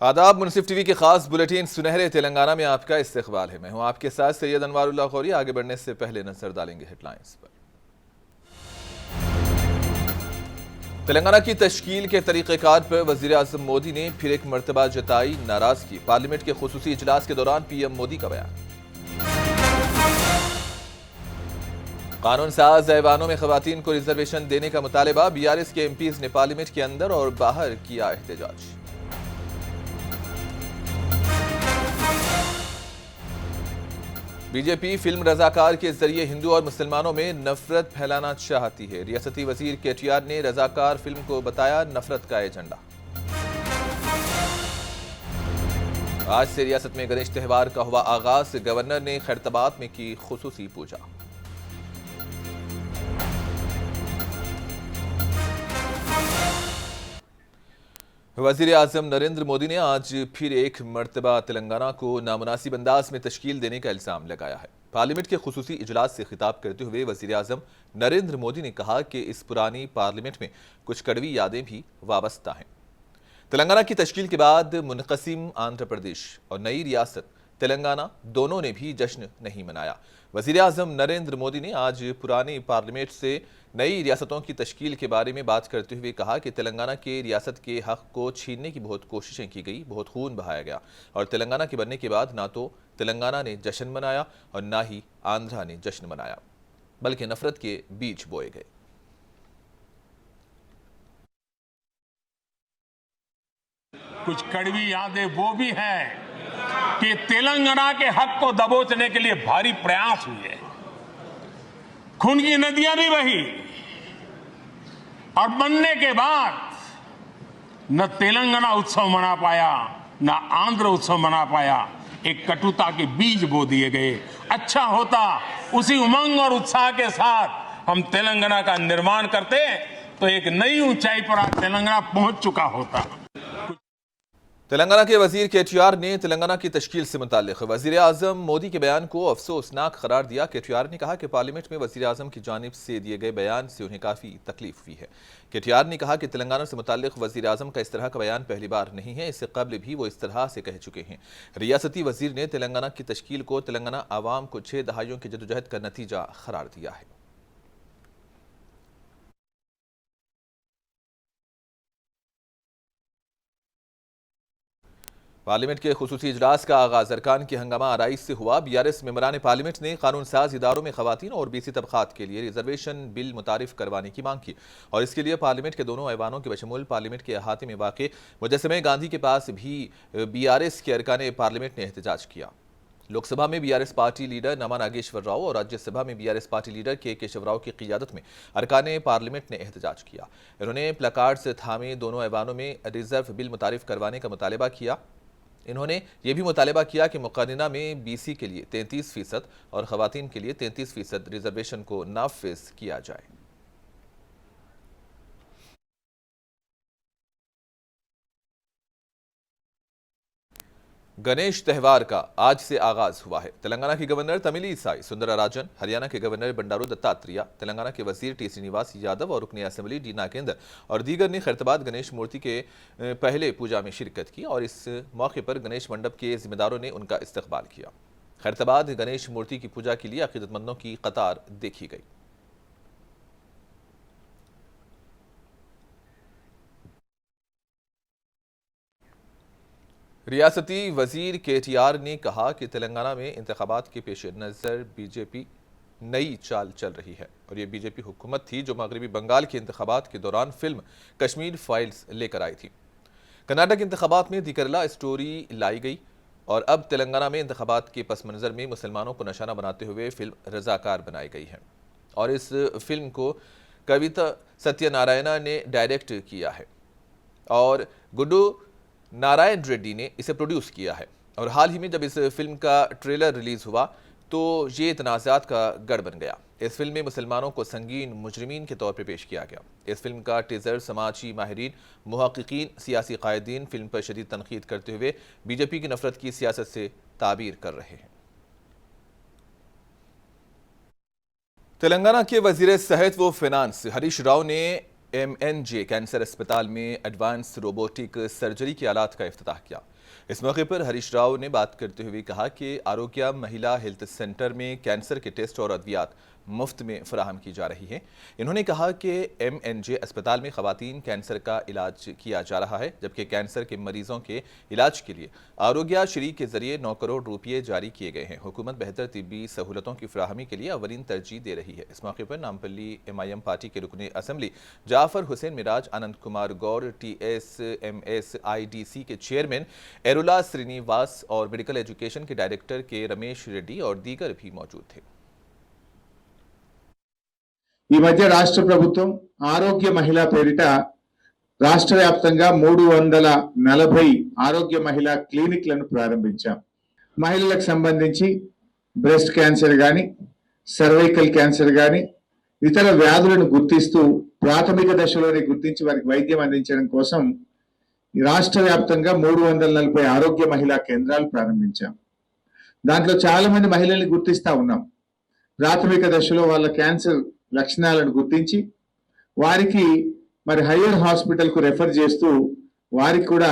आदाब। मुनसिफ टीवी के खास बुलेटिन सुनहरे तेलंगाना में आपका इस्तकबाल है। मैं हूं आपके साथ सैयद अनवारुल्लाह खौरी। आगे बढ़ने से पहले नजर डालेंगे हेडलाइंस पर। तेलंगाना की तश्कील के तरीक़ेकार पर वज़ीर आज़म मोदी ने फिर एक मरतबा जताई नाराजगी। पार्लियामेंट के खुसूसी इजलास के दौरान पीएम मोदी का बयान। कानून साज ऐवानों में खवातीन को रिजर्वेशन देने का मुतालबा। बीआरएस के एमपीज ने पार्लियामेंट के अंदर और बाहर किया एहतजाज। बीजेपी फिल्म रजाकार के जरिए हिंदू और मुसलमानों में नफरत फैलाना चाहती है। रियासती वजीर केटीआर ने रजाकार फिल्म को बताया नफरत का एजेंडा। आज से रियासत में गणेश त्यौहार का हुआ आगाज। गवर्नर ने खैरताबाद में की खुसूसी पूजा। वज़ीर आज़म नरेंद्र मोदी ने आज फिर एक मरतबा तेलंगाना को नामुनासिब अंदाज में तश्कील देने का इल्ज़ाम लगाया है। पार्लियामेंट के खुसूसी इजलास से खिताब करते हुए वज़ीर आज़म नरेंद्र मोदी ने कहा कि इस पुरानी पार्लियामेंट में कुछ कड़वी यादें भी वाबस्ता हैं। तेलंगाना की तश्कील के बाद मुनक़सिम आंध्र प्रदेश और नई रियासत तेलंगाना दोनों ने भी जश्न नहीं मनाया। वज़ीर आज़म नरेंद्र मोदी ने आज पुरानी पार्लियामेंट से नई रियासतों की तश्कील के बारे में बात करते हुए कहा कि तेलंगाना के रियासत के हक़ को छीनने की बहुत कोशिशें की गई, बहुत खून बहाया गया और तेलंगाना के बनने के बाद ना तो तेलंगाना ने जश्न मनाया और ना ही आंध्रा ने जश्न मनाया, बल्कि नफरत के बीज बोए गए। कुछ कड़वी यादें वो भी हैं कि तेलंगाना के हक को दबोचने के लिए भारी प्रयास हुए, खून की नदियां भी बही और बनने के बाद न तेलंगाना उत्सव मना पाया न आंध्र उत्सव मना पाया। एक कटुता के बीज बो दिए गए। अच्छा होता उसी उमंग और उत्साह के साथ हम तेलंगाना का निर्माण करते तो एक नई ऊंचाई पर आज तेलंगाना पहुंच चुका होता। तेलंगाना के वजीर केटीआर ने तेलंगाना की तश्कील से मुताल्लिक़ वज़ीर आज़म मोदी के बयान को अफसोसनाक करार दिया। केटीआर ने कहा कि पार्लियामेंट में वज़ीर आज़म की जानिब से दिए गए बयान से उन्हें काफ़ी तकलीफ हुई है। केटीआर ने कहा कि तेलंगाना से मुताल्लिक़ वज़ीर आज़म का इस तरह का बयान पहली बार नहीं है, इससे कबल भी वो इस तरह से कह चुके हैं। रियासती वज़ीर ने तेलंगाना की तश्कील को तेलंगाना आवाम को 6 दहाइयों की जदोजहद का नतीजा करार दिया है। पार्लियामेंट के खुसूसी इजलास का आगाज अरकान की हंगामा आराइश से हुआ। बीआरएस मेंबरान पार्लियामेंट ने कानून साज इदारों में खवातीन और बीसी तबकात के लिए रिजर्वेशन बिल मुतारिफ करवाने की मांग की और इसके लिए पार्लियामेंट के दोनों ऐवानों के बशमूल पार्लियामेंट के अहाते में वाक़ मुजस्समे गांधी के पास भी बीआरएस के अरकान पार्लियामेंट ने एहतजाज किया। लोकसभा में बीआरएस पार्टी लीडर नमा नागेश्वर राव और राज्यसभा में बीआरएस पार्टी लीडर के केशव राव की क़ियादत में अरकान पार्लियामेंट ने एहतजाज किया। इन्होंने प्लकार्ड्स थामे दोनों ऐवानों में रिजर्व बिल मुतारिफ करवाने का मुतालबा किया। इन्होंने ये भी मुतालबा किया कि मुक़र्रना में बीसी के लिए 33% और ख़वातीन के लिए 33% रिजर्वेशन को नाफिज किया जाए। गणेश त्यौहार का आज से आगाज हुआ है। तेलंगाना के गवर्नर तमिलिसाई सुंदरराजन, हरियाणा के गवर्नर बंडारू दत्तात्रेय, तेलंगाना के वजीर टी श्रीनिवास यादव और रुकने असेंबली डी नागेंद्र और दीगर ने खैरताबाद गणेश मूर्ति के पहले पूजा में शिरकत की और इस मौके पर गणेश मंडप के जिम्मेदारों ने उनका इस्तकबाल किया। खैरताबाद गणेश मूर्ति की पूजा के लिए अकीदतमंदों की कतार देखी गई। रियासती वजीर केटीआर ने कहा कि तेलंगाना में इंतखाबात के पेश नज़र बीजेपी नई चाल चल रही है और ये बीजेपी हुकूमत थी जो मगरबी बंगाल के इंतखाबात के दौरान फिल्म कश्मीर फाइल्स लेकर आई थी। कर्नाटक इंतखाबात में दी केरला स्टोरी लाई गई और अब तेलंगाना में इंतखाबात के पस मंज़र में मुसलमानों को निशाना बनाते हुए फिल्म रजाकार बनाई गई है और इस फिल्म को कविता सत्यनारायणा ने डायरेक्ट किया है और गुड्डू नारायण रेड्डी ने इसे प्रोड्यूस किया है। और हाल ही में जब इस फिल्म का ट्रेलर रिलीज हुआ तो ये तनाज़ात का गढ़ बन गया। इस फिल्म में मुसलमानों को संगीन मुजरिमीन के तौर पर पेश किया गया। इस फिल्म का टीज़र समाजी माहिरीन, मुहक्किकीन, सियासी कायदीन फिल्म पर शदीद तनकीद करते हुए बीजेपी की नफरत की सियासत से ताबीर कर रहे हैं। तेलंगाना के वजीर सेहत व फिनांस हरीश राव ने MNJ कैंसर अस्पताल में एडवांस रोबोटिक सर्जरी की आलात का इफ्तिताह किया। इस मौके पर हरीश राव ने बात करते हुए कहा कि आरोग्य महिला हेल्थ सेंटर में कैंसर के टेस्ट और अद्वियात मुफ्त में फराहम की जा रही हैं। इन्होंने कहा कि MNJ अस्पताल में खवातीन कैंसर का इलाज किया जा रहा है, जबकि कैंसर के मरीजों के इलाज के लिए आरोग्यश्री के जरिए 9 करोड़ रुपये जारी किए गए हैं। हुकूमत बेहतर तिब्बी सहूलतों की फराहमी के लिए अवलीन तरजीह दे रही है। इस मौके पर नामपल्ली MIM पार्टी के रुकने असम्बली जाफर हुसैन मिराज, आनंद कुमार गौर, TSMS IDC के चेयरमैन एरुला श्रीनिवास और मेडिकल एजुकेशन के डायरेक्टर के रमेश रेड्डी और दीगर भी मौजूद थे। ఈ మధ్య రాష్ట్ర ప్రభుత్వం ఆరోగ్య మహిళా పేరిట రాష్ట్ర వ్యాప్తంగా 340 ఆరోగ్య మహిళా క్లినిక్లను ప్రారంభించాం. మహిళలకు సంబంధించి బ్రెస్ట్ క్యాన్సర్ గాని, సర్వైకల్ క్యాన్సర్ గాని, ఇతర వ్యాధులను గుర్తిస్తూ ప్రాథమిక దశలోనే గుర్తించి వారికి వైద్యం అందించడం కోసం రాష్ట్ర వ్యాప్తంగా 340 ఆరోగ్య మహిళా కేంద్రాలు ప్రారంభించాం. దాంట్లో చాలా మంది మహిళల్ని గుర్తిస్తా ఉన్నాం. ప్రాథమిక దశలో వాళ్ళ క్యాన్సర్ లక్షణాలను గుర్తించి వారికి మరి హైయర్ హాస్పిటల్ కు రెఫర్ చేస్తూ వారికి కూడా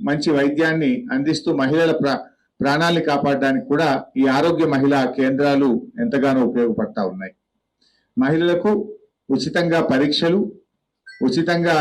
మంచి వైద్యాన్ని అందిస్తూ మహిళల ప్రాణాలను కాపాడడానికి కూడా ఈ ఆరోగ్య మహిళా కేంద్రాలు ఎంతగానో ఉపయోగపడతా ఉన్నాయి. మహిళలకు ఉచితంగా పరీక్షలు, ఉచితంగా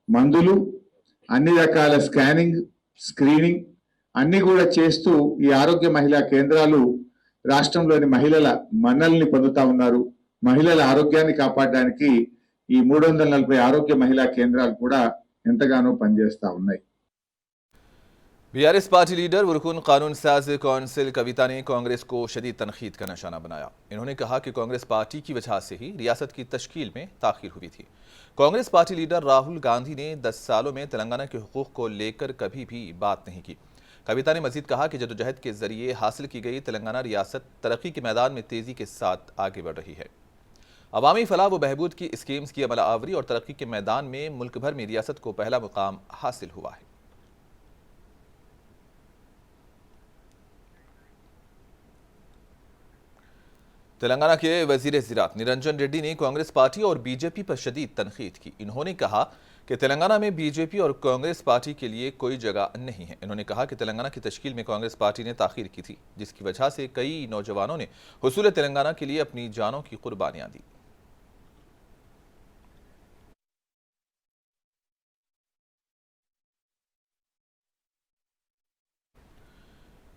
మందులు, అన్ని రకాల స్కానింగ్, స్క్రీనింగ్ అన్ని కూడా చేస్తూ ఈ ఆరోగ్య మహిళా కేంద్రాలు రాష్ట్రంలోని మహిళల మన్నల్ని పొందుతా ఉన్నారు. మహిళల ఆరోగ్యాన్ని కాపాడడానికి ఈ 340 ఆరోగ్య మహిళా కేంద్రాలు కూడా ఎంతగానో పనిచేస్తా ఉన్నాయి. BRS पार्टी लीडर वरकुन कानून साज कौंसिल कविता ने कांग्रेस को शदीद तनखीद का निशाना बनाया। इन्होंने कहा कि कांग्रेस पार्टी की वजह से ही रियासत की तश्कील में ताखीर हुई थी। कांग्रेस पार्टी लीडर राहुल गांधी ने 10 सालों में तेलंगाना के हुकूक को लेकर कभी भी बात नहीं की। कविता ने मजीद कहा कि जदोजहद के जरिए हासिल की गई तेलंगाना रियासत तरक्की के मैदान में तेजी के साथ आगे बढ़ रही है। अवामी फलाह व बहबूद की स्कीम्स की अमल आवरी और तरक्की के मैदान में मुल्क भर में रियासत को पहला मुकाम हासिल हुआ है। तेलंगाना के वजीर ज़राअत निरंजन रेड्डी ने कांग्रेस पार्टी और बीजेपी पर शदीद तनखीद की। इन्होंने कहा कि तेलंगाना में बीजेपी और कांग्रेस पार्टी के लिए कोई जगह नहीं है। इन्होंने कहा कि तेलंगाना की तश्कील में कांग्रेस पार्टी ने ताखीर की थी, जिसकी वजह से कई नौजवानों ने हुसूल तेलंगाना के लिए अपनी जानों की कुर्बानियां दी।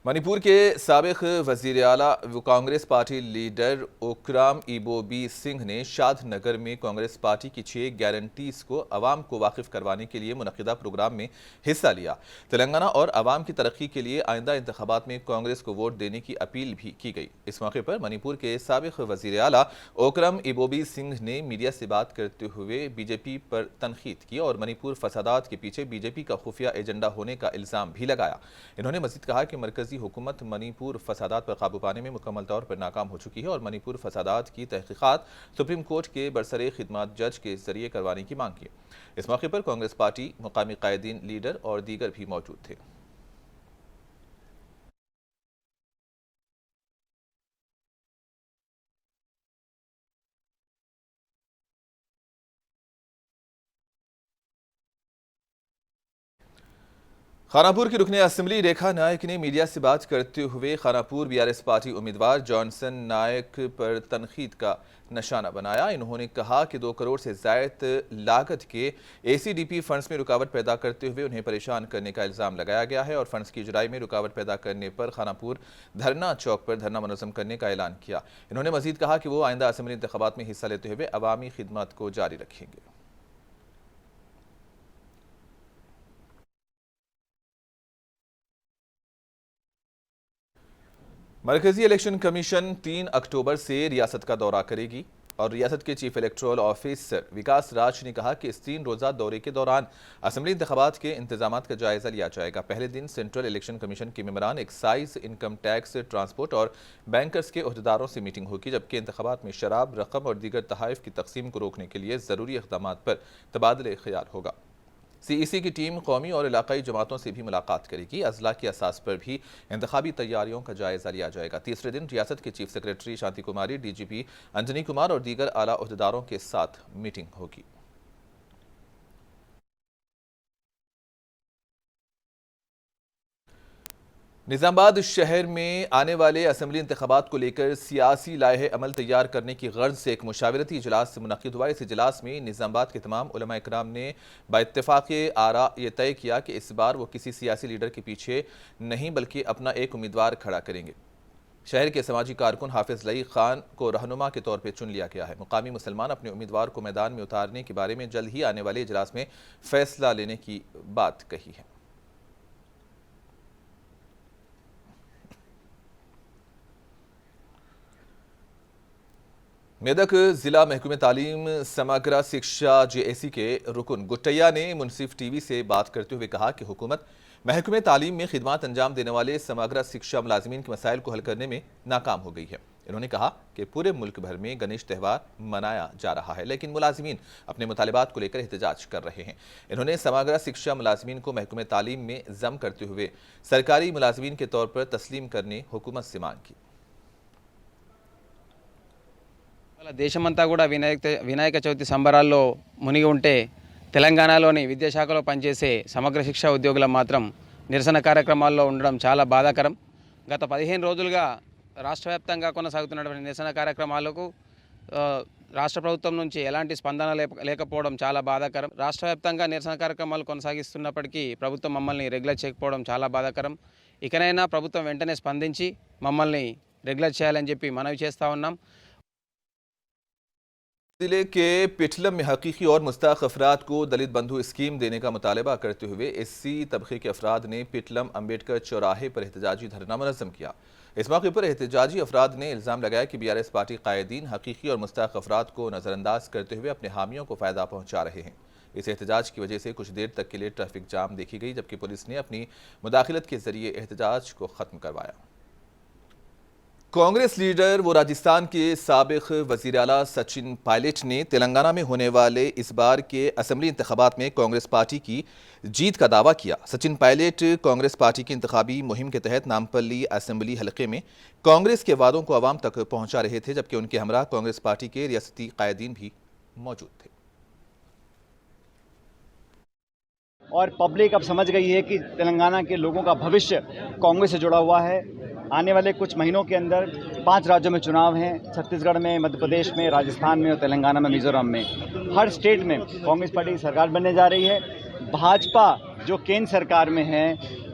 मणिपुर के साबिक वजीर आला व कांग्रेस पार्टी लीडर ओकराम इबोबी सिंह ने शादनगर में कांग्रेस पार्टी की 6 गारंटीज को अवाम को वाकिफ करवाने के लिए मुनक़िदा प्रोग्राम में हिस्सा लिया। तेलंगाना और अवाम की तरक्की के लिए आइंदा इंतखाबात में कांग्रेस को वोट देने की अपील भी की गई। इस मौके पर मणिपुर के साबिक वजीर आला ओकराम इबोबी सिंह ने मीडिया से बात करते हुए बीजेपी पर तनखीद की और मणिपुर फसादात के पीछे बीजेपी का खुफिया एजेंडा होने का इल्ज़ाम भी लगाया। इन्होंने मज़ीद कहा कि मरकजी हुकूमत मणिपुर फसादात पर काबू पाने में मुकम्मल तौर पर नाकाम हो चुकी है और मणिपुर फसादात की तहकीकात सुप्रीम कोर्ट के बरसरे खिदमत जज के जरिए करवाने की मांग की। इस मौके पर कांग्रेस पार्टी, मुकामी कायदीन, लीडर और दीगर भी मौजूद थे। खानापुर की रुकने असम्बली रेखा नायक ने मीडिया से बात करते हुए खानापुर BRS पार्टी उम्मीदवार जॉनसन नायक पर तनखीद का निशाना बनाया। इन्होंने कहा कि 2 करोड़ से ज़ायद लागत के ACDP फंड्स में रुकावट पैदा करते हुए उन्हें परेशान करने का इल्ज़ाम लगाया गया है और फंड्स की इजराई में रुकावट पैदा करने पर खानापुर धरना चौक पर धरना मुनज़्ज़म करने का ऐलान किया। इन्होंने मज़ीद कहा कि वो आइंदा असम्बली इंतखाबात में हिस्सा लेते हुए अवामी खिदमत को जारी रखेंगे। मरकजी इलेक्शन कमीशन 3 अक्टूबर से रियासत का दौरा करेगी और रियासत के चीफ इलेक्टोरल ऑफिसर विकास राज ने कहा कि इस 3 रोज़ा दौरे के दौरान असम्बली इंतखाबात के इंतजामात का जायजा लिया जाएगा। पहले दिन सेंट्रल इलेक्शन कमीशन के मेंबरान, एक्साइज, इनकम टैक्स, ट्रांसपोर्ट और बैंकर्स के ओहदेदारों से मीटिंग होगी, जबकि इंतखाबात में शराब, रकम और दीगर तहाइफ की तकसीम को रोकने के लिए ज़रूरी इक़दामात पर तबादले ख्याल होगा। CEC की टीम कौमी और इलाकाई जमातों से भी मुलाकात करेगी। अजला की असास पर भी इंतखाबी तैयारियों का जायजा लिया जाएगा। तीसरे दिन रियासत के चीफ सेक्रेटरी शांति कुमारी, DGP अंजनी कुमार और दीगर आला ओहदेदारों के साथ मीटिंग होगी। निजामाबाद शहर में आने वाले असेंबली इंतखाबात को लेकर सियासी लाहे अमल तैयार करने की गर्ज से एक मुशावरती इजलास मुनक्किद हुआ। इस इजलास में निजामाबाद के तमाम उलमा इकराम ने बाइत्तेफाक आरा ये तय किया कि इस बार वो किसी सियासी लीडर के पीछे नहीं बल्कि अपना एक उम्मीदवार खड़ा करेंगे। शहर के समाजी कारकुन हाफिज लई खान को रहनुमा के तौर पर चुन लिया गया है। मुकामी मुसलमान अपने उम्मीदवार को मैदान में उतारने के बारे में जल्द ही आने वाले इजलास में फैसला लेने की बात कही है। मेदक जिला महकमे तालीम समग्र शिक्षा JAC के रुकन गुट्टैया ने मुनसिफ TV से बात करते हुए कहा कि हुकूमत महकमे तालीम में खिदमत अंजाम देने वाले समग्र शिक्षा मुलाजिमीन के मसाइल को हल करने में नाकाम हो गई है। इन्होंने कहा कि पूरे मुल्क भर में गणेश त्यौहार मनाया जा रहा है, लेकिन मुलाजिमीन अपने मुतालिबात को लेकर एहतजाज कर रहे हैं। इन्होंने समग्र शिक्षा मुलाजिमीन को महकमे तालीम में जम करते हुए सरकारी मुलाजिमीन के तौर पर तस्लीम करने हुकूमत से मांग की। దేశమంతా కూడా వినాయక చవితి సంబరాల్లో మునిగి ఉంటే తెలంగాణలోని విద్యాశాఖలో పనిచేసే సమగ్ర శిక్షా ఉద్యోగులు మాత్రం నిరసన కార్యక్రమాల్లో ఉండడం చాలా బాధాకరం। గత 15 రోజులుగా రాష్ట్రవ్యాప్తంగా కొనసాగుతున్నటువంటి నిరసన కార్యక్రమాలకు రాష్ట్ర ప్రభుత్వం నుంచి ఎలాంటి స్పందన లేకపోవడం చాలా బాధాకరం। రాష్ట్రవ్యాప్తంగా నిరసన కార్యక్రమాలు కొనసాగిస్తున్నప్పటికీ ప్రభుత్వం మమ్మల్ని రెగ్యులర్ చేయకపోవడం చాలా బాధాకరం। ఇకనైనా ప్రభుత్వం వెంటనే స్పందించి మమ్మల్ని రెగ్యులర్ చేయాలని చెప్పి మనవి చేస్తా ఉన్నాం। जिले के पिठलम में हकीकी और मुस्ताक अफराद को दलित बंधु स्कीम देने का मुतालबा करते हुए SC तबके के अफराद ने पिठलम अम्बेडकर चौराहे पर एहतजाजी धरना मुनज़्ज़म किया। इस मौके पर एहतजाजी अफराद ने इल्ज़ाम लगाया कि BRS पार्टी कायदीन हकीकी और मुस्ताक अफराद को नज़रअंदाज करते हुए अपने हामियों को फ़ायदा पहुँचा रहे हैं। इस एहतजाज की वजह से कुछ देर तक के लिए ट्रैफिक जाम देखी गई, जबकि पुलिस ने अपनी मुदाखिलत के जरिए एहतजाज को ख़त्म करवाया। कांग्रेस लीडर व राजस्थान के साबिक वज़ीर आला सचिन पायलट ने तेलंगाना में होने वाले इस बार के असेंबली इंतखाबात में कांग्रेस पार्टी की जीत का दावा किया। सचिन पायलट कांग्रेस पार्टी की इंतखाबी मुहिम के तहत नामपल्ली असेंबली हलके में कांग्रेस के वादों को आवाम तक पहुंचा रहे थे, जबकि उनके हमरा कांग्रेस पार्टी के रियासती कायदीन भी मौजूद थे। और पब्लिक अब समझ गई है कि तेलंगाना के लोगों का भविष्य कांग्रेस से जुड़ा हुआ है। आने वाले कुछ महीनों के अंदर 5 राज्यों में चुनाव हैं, छत्तीसगढ़ में, मध्य प्रदेश में, राजस्थान में और तेलंगाना में, मिजोरम में। हर स्टेट में कांग्रेस पार्टी की सरकार बनने जा रही है। भाजपा जो केंद्र सरकार में है,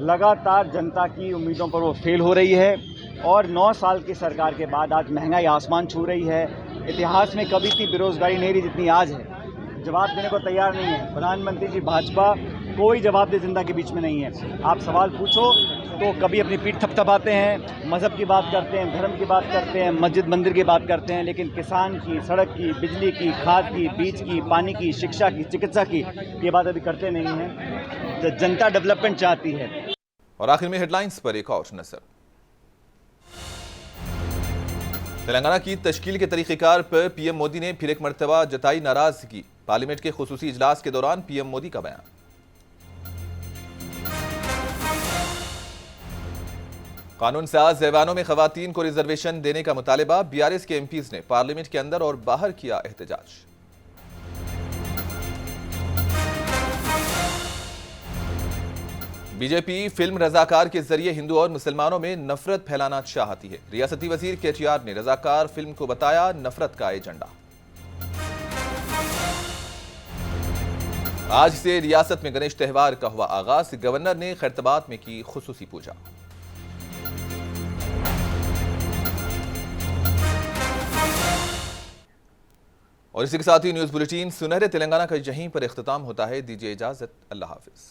लगातार जनता की उम्मीदों पर वो फेल हो रही है और 9 साल की सरकार के बाद आज महंगाई आसमान छू रही है। इतिहास में कभी इतनी बेरोजगारी नहीं रही जितनी आज है। जवाब देने को तैयार नहीं है प्रधानमंत्री जी। भाजपा कोई जवाब दे जनता के बीच में नहीं है। आप सवाल पूछो तो कभी अपनी पीठ थपथपाते हैं, मज़हब की बात करते हैं, धर्म की बात करते हैं, मस्जिद मंदिर की बात करते हैं, लेकिन किसान की, सड़क की, बिजली की, खाद की, बीज की, पानी की, शिक्षा की, चिकित्सा की ये बात अभी करते नहीं हैं। तो जनता डेवलपमेंट चाहती है। और आखिर में हेडलाइंस पर एक और नजर। तेलंगाना की तश्कील के तरीक़ेकार पर PM मोदी ने फिर एक मरतबा जताई नाराजगी। पार्लियामेंट के खुसूसी इजलास के दौरान PM मोदी का बयान। कानून साज ऐवानों में खवातीन को रिजर्वेशन देने का मुतालिबा। BRS के MPs ने पार्लियामेंट के अंदर और बाहर किया एहतजाज। BJP फिल्म रजाकार के जरिए हिंदू और मुसलमानों में नफरत फैलाना चाहती है। रियासती वजीर KTR ने रजाकार फिल्म को बताया नफरत का एजेंडा। आज से रियासत में गणेश त्यौहार का हुआ आगाज। गवर्नर ने खैरताबाद में की खुसूसी पूजा। और इसी के साथ ही न्यूज बुलेटिन सुनहरे तेलंगाना का यहीं पर इख्तिताम होता है। दीजिए इजाजत। अल्लाह हाफिज।